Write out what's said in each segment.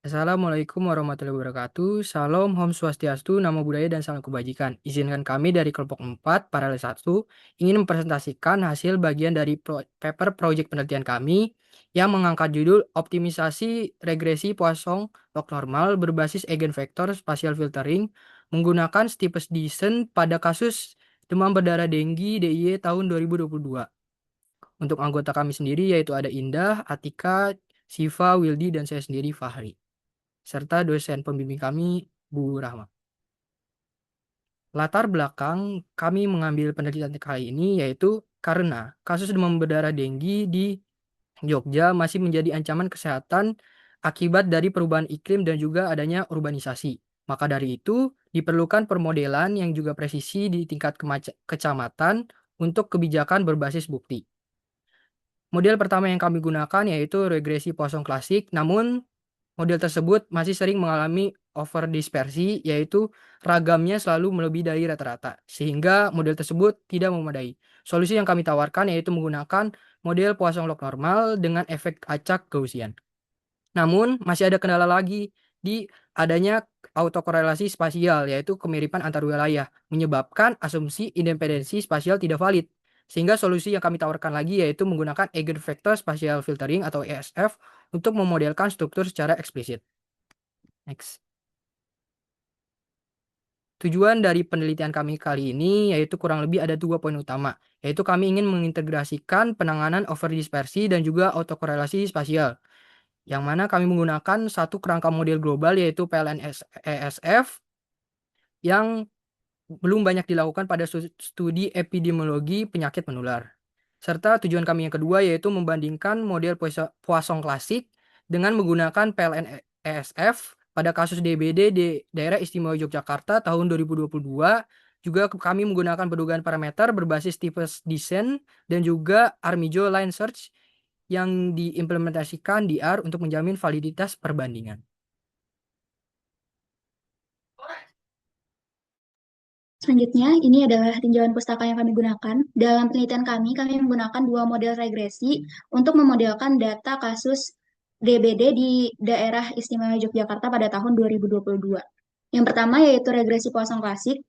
Assalamualaikum warahmatullahi wabarakatuh. Salam, Om Swastiastu, Namo Buddhaya, dan salam kebajikan. Izinkan kami dari kelompok 4, Paralel 1, ingin mempresentasikan hasil bagian dari paper proyek penelitian kami yang mengangkat judul Optimisasi Regresi Poisson Log Normal berbasis Eigenvector Spatial Filtering menggunakan Steepest Descent pada kasus demam berdarah Denggi DIY tahun 2022. Untuk anggota kami sendiri yaitu ada Indah, Atika, Siva, Wildi, dan saya sendiri Fahri serta dosen pembimbing kami, Bu Rahma. Latar belakang kami mengambil penelitian kali ini yaitu karena kasus demam berdarah Denggi di Jogja masih menjadi ancaman kesehatan akibat dari perubahan iklim dan juga adanya urbanisasi. Maka dari itu, diperlukan permodelan yang juga presisi di tingkat kecamatan untuk kebijakan berbasis bukti. Model pertama yang kami gunakan yaitu regresi Poisson klasik, namun model tersebut masih sering mengalami overdispersi, yaitu ragamnya selalu melebihi dari rata-rata, sehingga model tersebut tidak memadai. Solusi yang kami tawarkan yaitu menggunakan model Poisson log normal dengan efek acak Gaussian. Namun, masih ada kendala lagi di adanya autokorelasi spasial, yaitu kemiripan antar wilayah, menyebabkan asumsi independensi spasial tidak valid. Sehingga solusi yang kami tawarkan lagi yaitu menggunakan Eigenvector Spatial Filtering atau ESF untuk memodelkan struktur secara eksplisit. Next. Tujuan dari penelitian kami kali ini yaitu kurang lebih ada 2 poin utama, yaitu kami ingin mengintegrasikan penanganan overdispersi dan juga autokorelasi spasial, yang mana kami menggunakan satu kerangka model global yaitu PLN ESF yang belum banyak dilakukan pada studi epidemiologi penyakit menular. Serta tujuan kami yang kedua yaitu membandingkan model Poisson klasik dengan menggunakan PLN ESF pada kasus DBD di Daerah Istimewa Yogyakarta tahun 2022. Juga kami menggunakan pendugaan parameter berbasis tipe descent dan juga Armijo Line Search yang diimplementasikan di R untuk menjamin validitas perbandingan. Selanjutnya, ini adalah tinjauan pustaka yang kami gunakan. Dalam penelitian kami menggunakan dua model regresi untuk memodelkan data kasus DBD di daerah istimewa Yogyakarta pada tahun 2022. Yang pertama yaitu regresi Poisson klasik.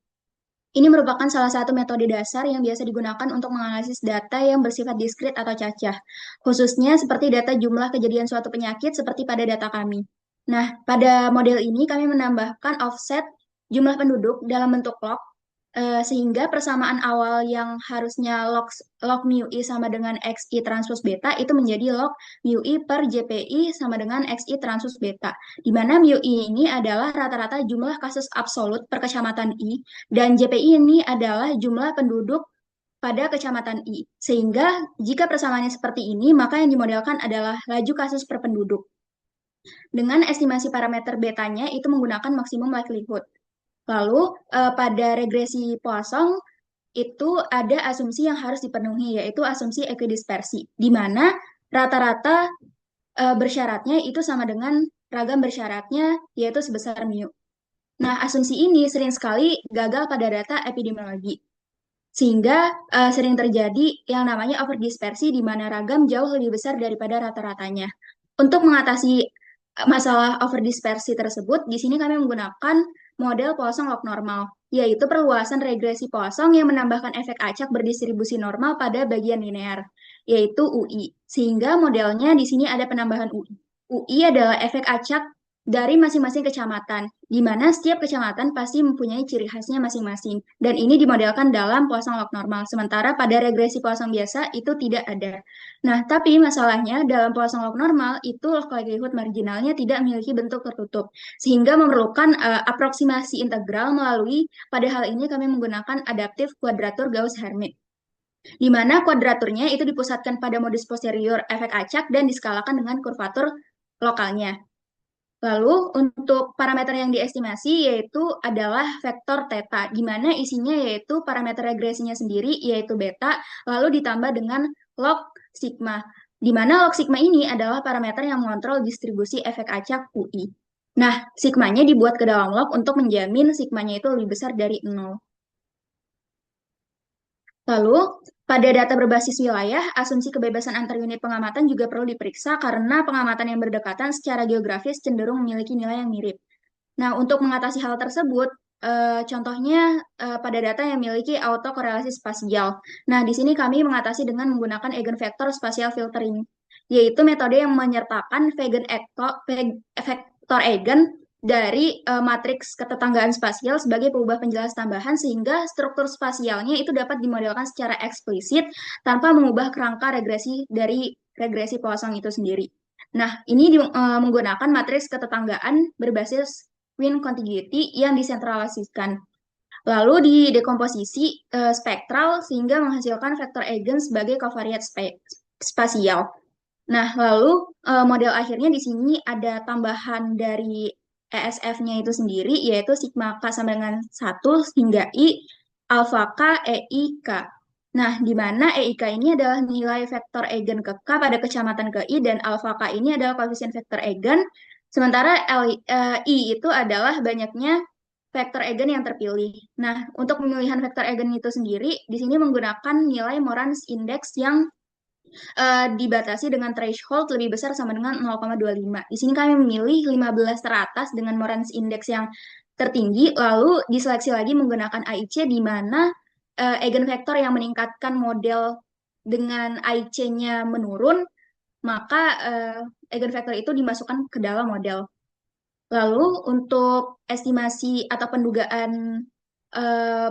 Ini merupakan salah satu metode dasar yang biasa digunakan untuk menganalisis data yang bersifat diskrit atau cacah, khususnya seperti data jumlah kejadian suatu penyakit seperti pada data kami. Nah, pada model ini kami menambahkan offset jumlah penduduk dalam bentuk log sehingga persamaan awal yang harusnya log mu i sama dengan xi transpose beta itu menjadi log mu i per jpi sama dengan xi transpose beta, di mana mu i ini adalah rata-rata jumlah kasus absolut per kecamatan i, dan jpi ini adalah jumlah penduduk pada kecamatan i. Sehingga jika persamaannya seperti ini, maka yang dimodelkan adalah laju kasus per penduduk. Dengan estimasi parameter betanya itu menggunakan maksimum likelihood. Lalu pada regresi Poisson itu ada asumsi yang harus dipenuhi, yaitu asumsi equidispersi, di mana rata-rata bersyaratnya itu sama dengan ragam bersyaratnya, yaitu sebesar mu. Nah, asumsi ini sering sekali gagal pada data epidemiologi, sehingga sering terjadi yang namanya overdispersi, di mana ragam jauh lebih besar daripada rata-ratanya. Untuk mengatasi masalah overdispersi tersebut, di sini kami menggunakan model Poisson log normal, yaitu perluasan regresi Poisson yang menambahkan efek acak berdistribusi normal pada bagian linear, yaitu UI. Sehingga modelnya di sini ada penambahan UI. UI adalah efek acak dari masing-masing kecamatan, di mana setiap kecamatan pasti mempunyai ciri khasnya masing-masing. Dan ini dimodelkan dalam Poisson log normal, sementara pada regresi Poisson biasa itu tidak ada. Nah, tapi masalahnya dalam Poisson log normal itu log likelihood marginalnya tidak memiliki bentuk tertutup, sehingga memerlukan aproksimasi integral melalui, pada hal ini kami menggunakan adaptif kuadratur Gauss-Hermite, di mana kuadraturnya itu dipusatkan pada modus posterior efek acak dan diskalakan dengan kurvatur lokalnya. Lalu untuk parameter yang diestimasi yaitu adalah vektor theta, di mana isinya yaitu parameter regresinya sendiri yaitu beta, lalu ditambah dengan log sigma, di mana log sigma ini adalah parameter yang mengontrol distribusi efek acak UI. Nah, sigmanya dibuat ke dalam log untuk menjamin sigmanya itu lebih besar dari 0. Lalu, Pada data berbasis wilayah, asumsi kebebasan antar unit pengamatan juga perlu diperiksa karena pengamatan yang berdekatan secara geografis cenderung memiliki nilai yang mirip. Nah, untuk mengatasi hal tersebut, contohnya pada data yang memiliki autokorelasi spasial. Nah, di sini kami mengatasi dengan menggunakan eigenvector spatial filtering, yaitu metode yang menyertakan vektor eigen dari matriks ketetanggaan spasial sebagai pengubah penjelas tambahan sehingga struktur spasialnya itu dapat dimodelkan secara eksplisit tanpa mengubah kerangka regresi dari regresi Poisson itu sendiri. Nah, ini menggunakan matriks ketetanggaan berbasis Wien contiguity yang disentralisasikan. Lalu didekomposisi spektral sehingga menghasilkan vektor eigen sebagai covariat spasial. Nah, lalu model akhirnya di sini ada tambahan dari ESF-nya itu sendiri, yaitu sigma K sama dengan 1 hingga I, alfa K, EI, K. Nah, di mana EIK ini adalah nilai vektor eigen ke K pada kecamatan ke I, dan alfa K ini adalah koefisien vektor eigen, sementara I itu adalah banyaknya vektor eigen yang terpilih. Nah, untuk pemilihan vektor eigen itu sendiri, di sini menggunakan nilai Morans index yang dibatasi dengan threshold lebih besar sama dengan 0,25. Di sini kami memilih 15 teratas dengan Morans Index yang tertinggi, lalu diseleksi lagi menggunakan AIC di mana eigenvektor yang meningkatkan model dengan AIC-nya menurun, maka eigenvektor itu dimasukkan ke dalam model. Lalu untuk estimasi atau pendugaan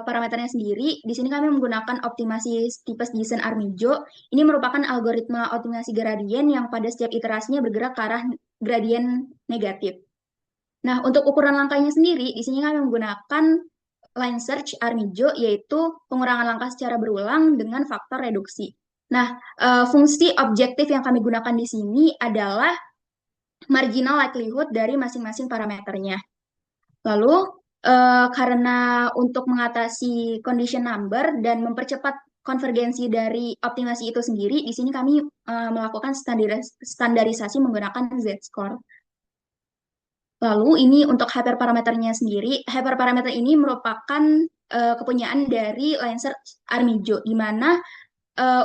parameternya sendiri, di sini kami menggunakan optimasi Stipes-Diesen-Armijo. Ini merupakan algoritma optimasi gradien yang pada setiap iterasinya bergerak ke arah gradien negatif. Nah, untuk ukuran langkahnya sendiri, di sini kami menggunakan line search Armijo, yaitu pengurangan langkah secara berulang dengan faktor reduksi. Nah, fungsi objektif yang kami gunakan di sini adalah marginal likelihood dari masing-masing parameternya. Lalu, karena untuk mengatasi condition number dan mempercepat konvergensi dari optimasi itu sendiri, di sini kami melakukan standarisasi menggunakan Z-score. Lalu ini untuk hyperparameternya sendiri, hyperparameter ini merupakan kepunyaan dari line search Armijo, di mana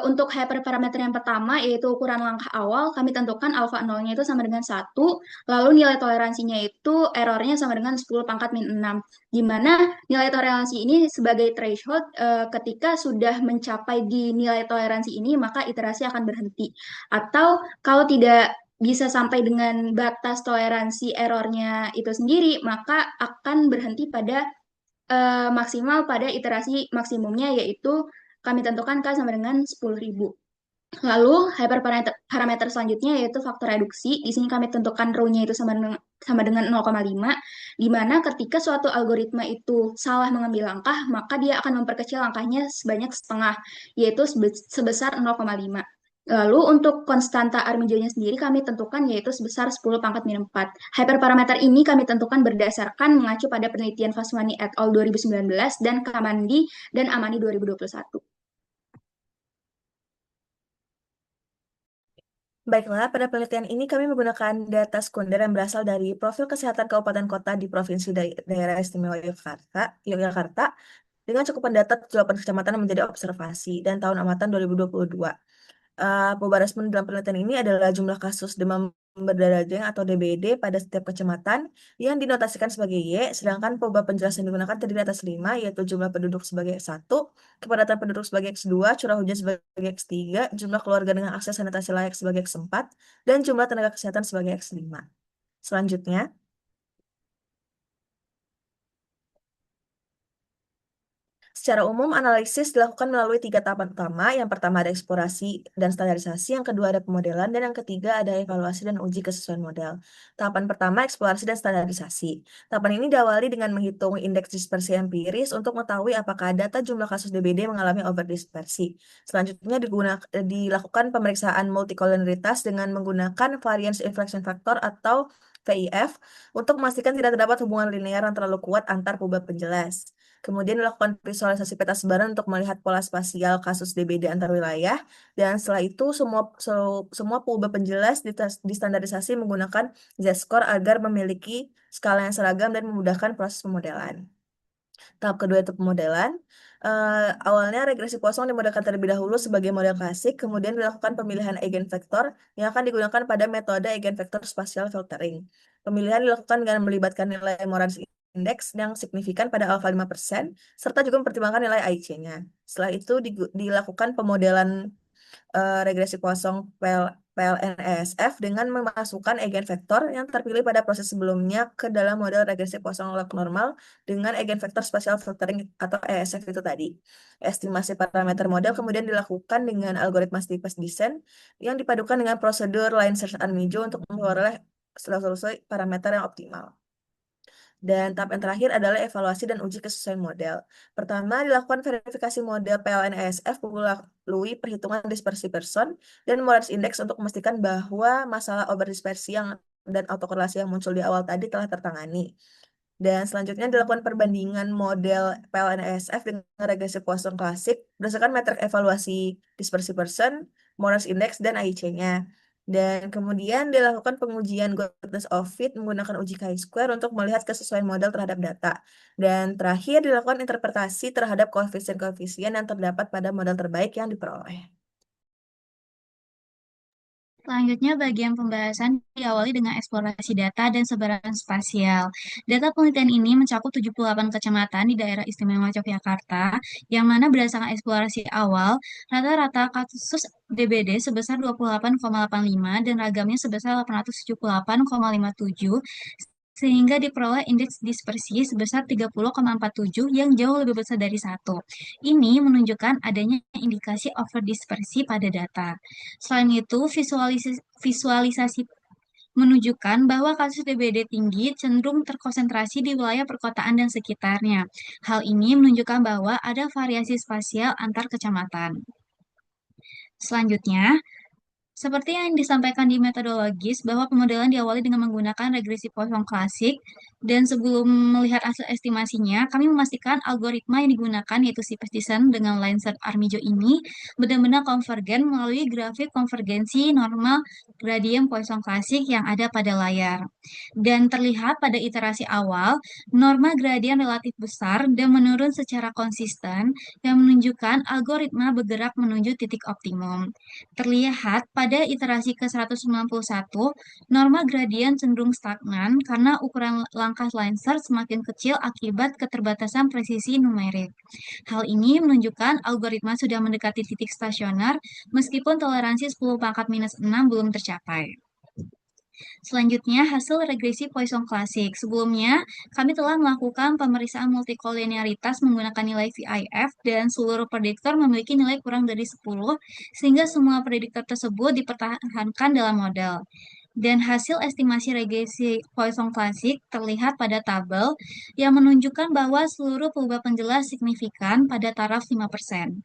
untuk hyperparameter yang pertama, yaitu ukuran langkah awal, kami tentukan alfa nolnya itu sama dengan 1, lalu nilai toleransinya itu errornya sama dengan 10 pangkat min 6, di mana nilai toleransi ini sebagai threshold ketika sudah mencapai di nilai toleransi ini, maka iterasi akan berhenti. Atau kalau tidak bisa sampai dengan batas toleransi errornya itu sendiri, maka akan berhenti pada maksimal pada iterasi maksimumnya, yaitu kami tentukan K sama dengan 10.000. Lalu hyperparameter selanjutnya yaitu faktor reduksi. Di sini kami tentukan rho-nya itu sama dengan 0,5, di mana ketika suatu algoritma itu salah mengambil langkah, maka dia akan memperkecil langkahnya sebanyak setengah, yaitu sebesar 0,5. Lalu untuk konstanta Armijo-nya sendiri kami tentukan yaitu sebesar 10 pangkat min 4. Hyperparameter ini kami tentukan berdasarkan mengacu pada penelitian Faswani et al. 2019 dan Kamandi dan Amani 2021. Baiklah, pada penelitian ini kami menggunakan data sekunder yang berasal dari profil kesehatan kabupaten kota di Provinsi Daerah Istimewa Yogyakarta dengan cakupan data 8 kecamatan yang menjadi observasi dan tahun amatan 2022. Perubahan respon dalam penelitian ini adalah jumlah kasus demam berdarah daging atau DBD pada setiap kecamatan yang dinotasikan sebagai Y, sedangkan perubahan penjelasan yang digunakan terdiri atas 5, yaitu jumlah penduduk sebagai X1, kepadatan penduduk sebagai X2, curah hujan sebagai X3, jumlah keluarga dengan akses sanitasi layak sebagai X4, dan jumlah tenaga kesehatan sebagai X5. Selanjutnya, secara umum, analisis dilakukan melalui 3 tahapan utama. Yang pertama ada eksplorasi dan standarisasi, yang kedua ada pemodelan, dan yang ketiga ada evaluasi dan uji kesesuaian model. Tahapan pertama, eksplorasi dan standarisasi. Tahapan ini diawali dengan menghitung indeks dispersi empiris untuk mengetahui apakah data jumlah kasus DBD mengalami overdispersi. Selanjutnya dilakukan pemeriksaan multikolonialitas dengan menggunakan variance inflection factor atau VIF untuk memastikan tidak terdapat hubungan linear yang terlalu kuat antar perubahan penjelas. Kemudian dilakukan visualisasi peta sebaran untuk melihat pola spasial kasus DBD antar wilayah. Dan setelah itu semua perubahan penjelas distandarisasi menggunakan Z-score agar memiliki skala yang seragam dan memudahkan proses pemodelan. Tahap kedua itu pemodelan. Awalnya regresi Poisson dimodelkan terlebih dahulu sebagai model klasik, kemudian dilakukan pemilihan eigenvektor yang akan digunakan pada metode eigenvektor spatial filtering. Pemilihan dilakukan dengan melibatkan nilai Morans Index yang signifikan pada alfa 5%, serta juga mempertimbangkan nilai AIC-nya. Setelah itu dilakukan pemodelan regresi kosong PLN-ESF dengan memasukkan eigenvektor yang terpilih pada proses sebelumnya ke dalam model regresi kosong log normal dengan eigenvektor spatial filtering atau ESF itu tadi. Estimasi parameter model kemudian dilakukan dengan algoritma Steepest Descent yang dipadukan dengan prosedur line search armijo untuk memperoleh solusi parameter yang optimal. Dan tahap yang terakhir adalah evaluasi dan uji kesesuaian model. Pertama, dilakukan verifikasi model PLN-ESF melalui perhitungan dispersi person dan Morans Index untuk memastikan bahwa masalah overdispersi dan autokorelasi yang muncul di awal tadi telah tertangani. Dan selanjutnya dilakukan perbandingan model PLN-ESF dengan regresi Poisson klasik berdasarkan metrik evaluasi dispersi person, Morans Index, dan AIC-nya. Dan kemudian dilakukan pengujian goodness of fit menggunakan uji chi-square untuk melihat kesesuaian model terhadap data. Dan terakhir dilakukan interpretasi terhadap koefisien-koefisien yang terdapat pada model terbaik yang diperoleh. Selanjutnya, bagian pembahasan diawali dengan eksplorasi data dan sebaran spasial. Data penelitian ini mencakup 78 kecamatan di daerah istimewa Yogyakarta, yang mana berdasarkan eksplorasi awal, rata-rata kasus DBD sebesar 28,85 dan ragamnya sebesar 878,57, sehingga diperoleh indeks dispersi sebesar 30,47 yang jauh lebih besar dari 1. Ini menunjukkan adanya indikasi overdispersi pada data. Selain itu, visualisasi menunjukkan bahwa kasus DBD tinggi cenderung terkonsentrasi di wilayah perkotaan dan sekitarnya. Hal ini menunjukkan bahwa ada variasi spasial antar kecamatan. Selanjutnya, seperti yang disampaikan di metodologis, bahwa pemodelan diawali dengan menggunakan regresi Poisson klasik, dan sebelum melihat hasil estimasinya, kami memastikan algoritma yang digunakan, yaitu CPSDiscent dengan line search armijo ini, benar-benar konvergen melalui grafik konvergensi normal gradient Poisson klasik yang ada pada layar. Dan terlihat pada iterasi awal, norma gradient relatif besar dan menurun secara konsisten, yang menunjukkan algoritma bergerak menuju titik optimum. Terlihat pada iterasi ke-191, norma gradien cenderung stagnan karena ukuran langkah line search semakin kecil akibat keterbatasan presisi numerik. Hal ini menunjukkan algoritma sudah mendekati titik stasioner meskipun toleransi 10 pangkat minus 6 belum tercapai. Selanjutnya, hasil regresi Poisson klasik. Sebelumnya, kami telah melakukan pemeriksaan multikolinearitas menggunakan nilai VIF dan seluruh prediktor memiliki nilai kurang dari 10, sehingga semua prediktor tersebut dipertahankan dalam model. Dan hasil estimasi regresi Poisson klasik terlihat pada tabel yang menunjukkan bahwa seluruh perubahan penjelas signifikan pada taraf 5%.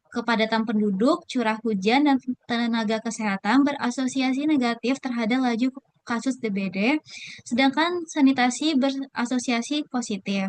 Kepadatan penduduk, curah hujan, dan tenaga kesehatan berasosiasi negatif terhadap laju kasus DBD, sedangkan sanitasi berasosiasi positif.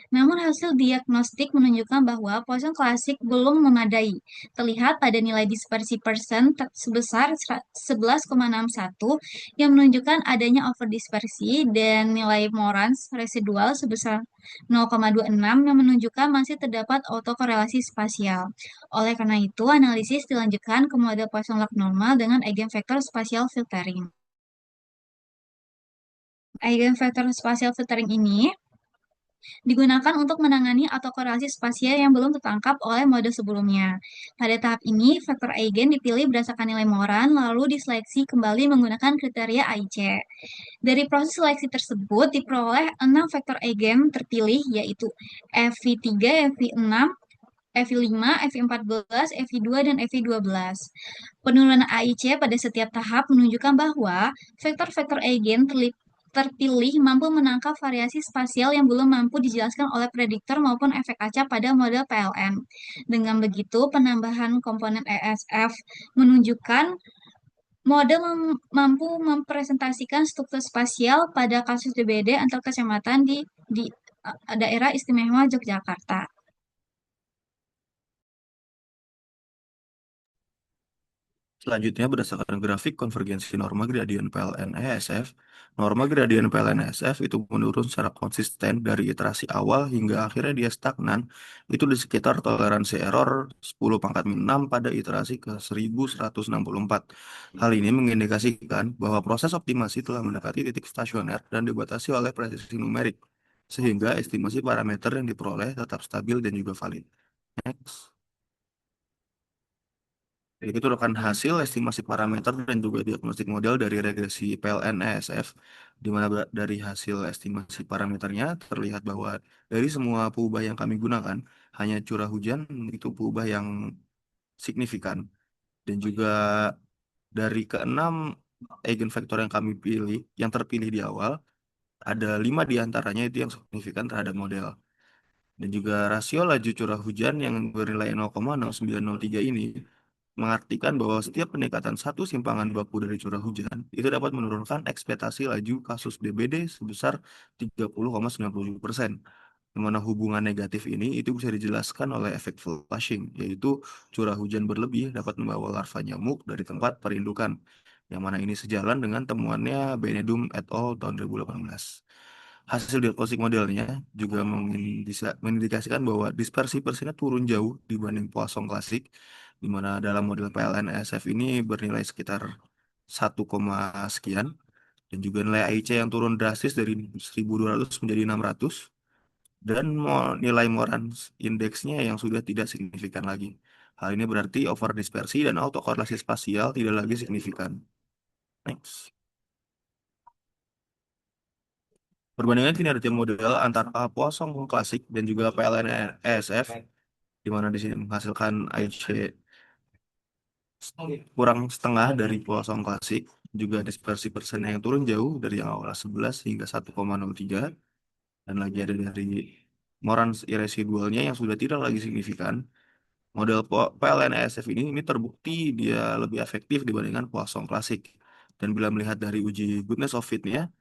Namun hasil diagnostik menunjukkan bahwa Poisson klasik belum memadai. Terlihat pada nilai dispersi persen sebesar 11,61 yang menunjukkan adanya overdispersi dan nilai Morans residual sebesar 0,26 yang menunjukkan masih terdapat autokorelasi spasial. Oleh karena itu, analisis dilanjutkan ke model Poisson log normal dengan eigenvektor spatial filtering. Eigenvektor spatial filtering ini digunakan untuk menangani autokorelasi spasial yang belum tertangkap oleh mode sebelumnya. Pada tahap ini, vektor eigen dipilih berdasarkan nilai Moran, lalu diseleksi kembali menggunakan kriteria AIC. Dari proses seleksi tersebut, diperoleh 6 vektor eigen terpilih, yaitu FV3, FV6, FV5, FV14, FV2, dan FV12. Penurunan AIC pada setiap tahap menunjukkan bahwa vektor-vektor eigen terpilih mampu menangkap variasi spasial yang belum mampu dijelaskan oleh prediktor maupun efek acak pada model PLN. Dengan begitu, penambahan komponen ESF menunjukkan model mampu mempresentasikan struktur spasial pada kasus DBD antar kecamatan di daerah istimewa Yogyakarta. Selanjutnya, berdasarkan grafik konvergensi norma gradien PLN ESF, norma gradien PLN ESF itu menurun secara konsisten dari iterasi awal hingga akhirnya dia stagnan, itu di sekitar toleransi error 10 pangkat min 6 pada iterasi ke 1164. Hal ini mengindikasikan bahwa proses optimasi telah mendekati titik stasioner dan dibatasi oleh presisi numerik, sehingga estimasi parameter yang diperoleh tetap stabil dan juga valid. Next. Jadi itu rekan hasil estimasi parameter dan juga diagnostik model dari regresi PLN ESF, di mana dari hasil estimasi parameternya terlihat bahwa dari semua peubah yang kami gunakan, hanya curah hujan itu peubah yang signifikan. Dan juga dari keenam eigenvektor yang kami pilih, yang terpilih di awal, ada 5 diantaranya itu yang signifikan terhadap model. Dan juga rasio laju curah hujan yang bernilai 0,0903 ini mengartikan bahwa setiap peningkatan satu simpangan baku dari curah hujan itu dapat menurunkan ekspektasi laju kasus DBD sebesar 30,97%. Di mana hubungan negatif ini itu bisa dijelaskan oleh efek flushing, yaitu curah hujan berlebih dapat membawa larva nyamuk dari tempat perindukan, yang mana ini sejalan dengan temuannya Benedum et al. Tahun 2018. Hasil diagnostik modelnya juga mengindikasikan bahwa dispersi persennya turun jauh dibanding Poisson klasik, di mana dalam model PLN ESF ini bernilai sekitar 1, sekian, dan juga nilai AIC yang turun drastis dari 1.200 menjadi 600, dan nilai Morans indeksnya yang sudah tidak signifikan lagi. Hal ini berarti overdispersi dan autokorelasi spasial tidak lagi signifikan. Next. Perbandingan kinerja model antara Poisson klasik dan juga PLN ESF, di mana di sini menghasilkan AIC kurang setengah dari Poisson klasik, juga dispersi persen yang turun jauh dari yang awal 11 hingga 1,03, dan lagi ada dari Morans irresidualnya yang sudah tidak lagi signifikan. Model PLN ESF ini terbukti dia lebih efektif dibandingkan Poisson klasik. Dan bila melihat dari uji goodness of fit-nya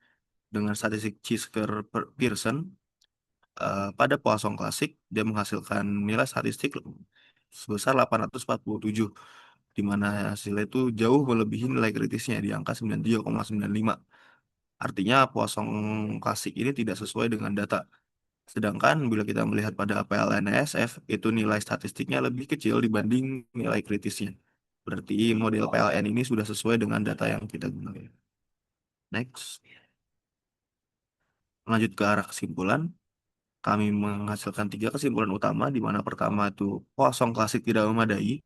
dengan statistik Pearson, pada Poisson klasik dia menghasilkan nilai statistik sebesar 847, di mana hasilnya itu jauh melebihi nilai kritisnya di angka 93,95. Artinya Poisson klasik ini tidak sesuai dengan data. Sedangkan bila kita melihat pada PLN-ESF, itu nilai statistiknya lebih kecil dibanding nilai kritisnya. Berarti model PLN ini sudah sesuai dengan data yang kita gunakan. Next. Lanjut ke arah kesimpulan. Kami menghasilkan 3 kesimpulan utama, di mana pertama itu Poisson klasik tidak memadai.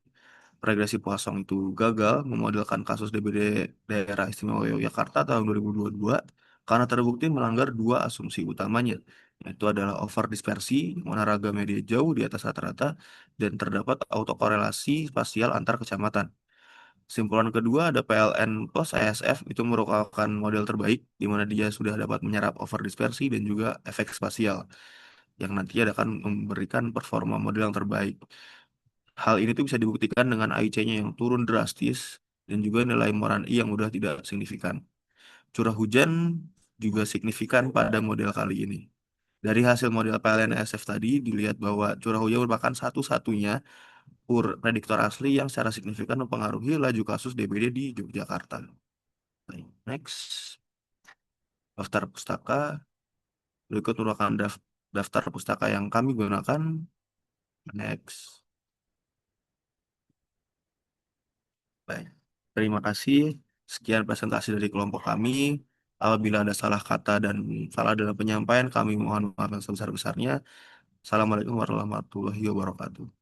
Regresi Poisson itu gagal memodelkan kasus DBD daerah istimewa Yogyakarta tahun 2022 karena terbukti melanggar 2 asumsi utamanya, yaitu adalah overdispersi, di mana raga media jauh di atas rata-rata, dan terdapat autokorelasi spasial antar kecamatan. Kesimpulan kedua ada PLN plus ESF itu merupakan model terbaik, di mana dia sudah dapat menyerap overdispersi dan juga efek spasial, yang nantinya akan memberikan performa model yang terbaik. Hal ini tuh bisa dibuktikan dengan AIC-nya yang turun drastis dan juga nilai Moran I yang udah tidak signifikan. Curah hujan juga signifikan pada model kali ini. Dari hasil model PLN-ESF tadi dilihat bahwa curah hujan merupakan satu-satunya prediktor asli yang secara signifikan mempengaruhi laju kasus DBD di Yogyakarta. Baik, next. Daftar pustaka. Berikut merupakan daftar pustaka yang kami gunakan. Next. Baik, terima kasih. Sekian presentasi dari kelompok kami. Apabila ada salah kata dan salah dalam penyampaian, kami mohon maaf yang sebesar-besarnya. Assalamualaikum warahmatullahi wabarakatuh.